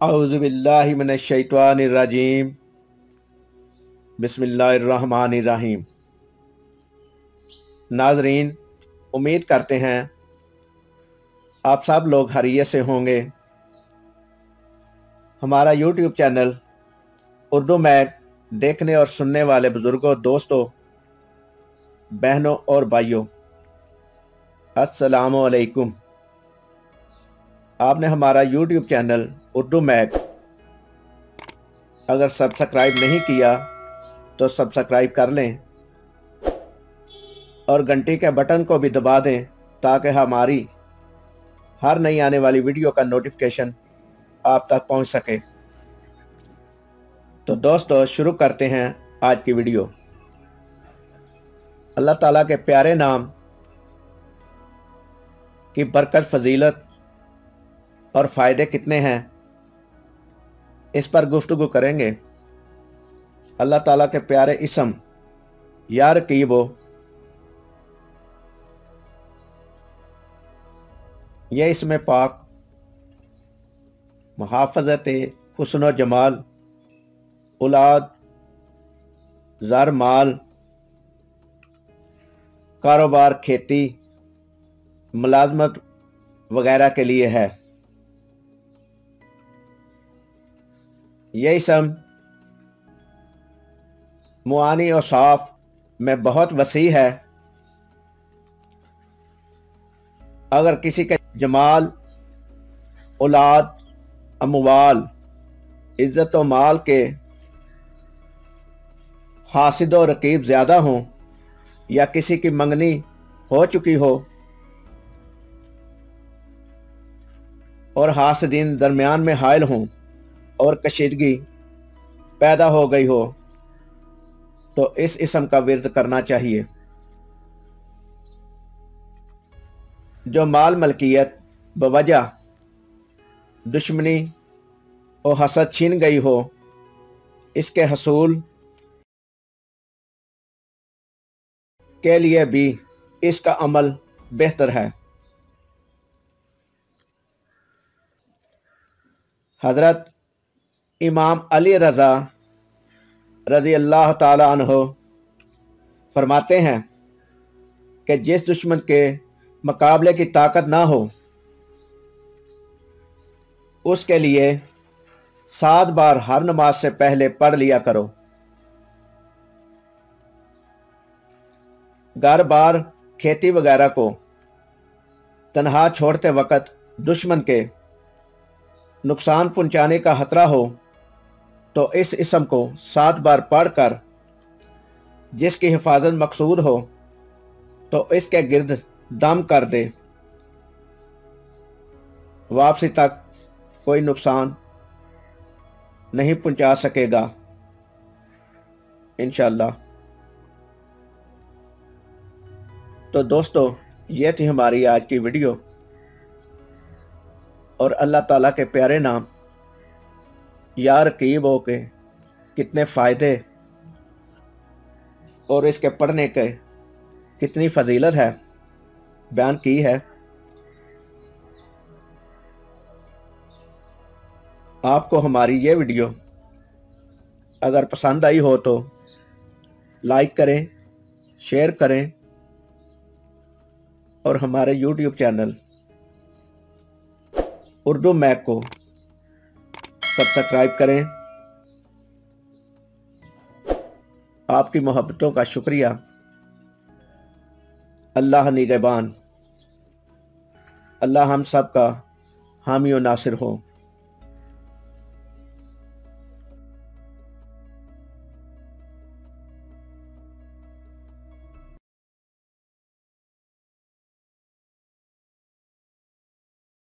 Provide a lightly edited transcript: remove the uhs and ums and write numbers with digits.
अऊज़ु बिल्लाहि मिनश्शैतानिर्रजीम। बिस्मिल्लाहिर्रहमानिर्रहीम। नाज़रीन, उम्मीद करते हैं आप सब लोग खैरियत से होंगे। हमारा यूट्यूब चैनल उर्दू मैग देखने और सुनने वाले बुज़ुर्गों, दोस्तों, बहनों और भाइयों, अस्सलामु अलैकुम। आपने हमारा यूट्यूब चैनल उर्दू मैग अगर सब्सक्राइब नहीं किया तो सब्सक्राइब कर लें और घंटी के बटन को भी दबा दें ताकि हमारी हर नई आने वाली वीडियो का नोटिफिकेशन आप तक पहुंच सके। तो दोस्तों, शुरू करते हैं आज की वीडियो। अल्लाह ताला के प्यारे नाम की बरकत, फजीलत और फ़ायदे कितने हैं, इस पर गुफ्तगू करेंगे। अल्लाह ताला के प्यारे इसम या रकीब हो, ये इसमें पाक मुहाफ़ज़त हुस्न व जमाल, औलाद, ज़र, माल, कारोबार, खेती, मुलाजमत वगैरह के लिए है। ये इसम मुआनी और साफ में बहुत वसी है। अगर किसी के जमाल, औलाद, अमवाल, इज़्ज़त व माल के हासिद व रकीब ज़्यादा हों या किसी की मंगनी हो चुकी हो और हासिदीन दरमियान में हायल हों और कशीदगी पैदा हो गई हो तो इस इसम का विर्द करना चाहिए। जो माल मलकियत बवजह दुश्मनी और हसद छीन गई हो, इसके हसूल के लिए भी इसका अमल बेहतर है। हज़रत इमाम अली रज़ा रज़ी अल्लाह ताला अन्हो फरमाते हैं कि जिस दुश्मन के मुकाबले की ताकत ना हो, उसके लिए 7 बार हर नमाज से पहले पढ़ लिया करो। घर बार, खेती वगैरह को तन्हा छोड़ते वक़्त दुश्मन के नुकसान पहुंचाने का खतरा हो तो इस इसम को 7 बार पढ़कर जिसकी हिफाजत मकसूद हो तो इसके गिर्द दम कर दे। वापसी तक कोई नुकसान नहीं पहुंचा सकेगा इंशाअल्लाह। तो दोस्तों, ये थी हमारी आज की वीडियो और अल्लाह ताला के प्यारे नाम या रकीब हो के कितने फ़ायदे और इसके पढ़ने के कितनी फजीलत है बयान की है। आपको हमारी ये वीडियो अगर पसंद आई हो तो लाइक करें, शेयर करें और हमारे यूट्यूब चैनल उर्दू मैग को सब्सक्राइब करें। आपकी मोहब्बतों का शुक्रिया। अल्लाह निगहबान। अल्लाह हम सब का हामी और नासिर हो।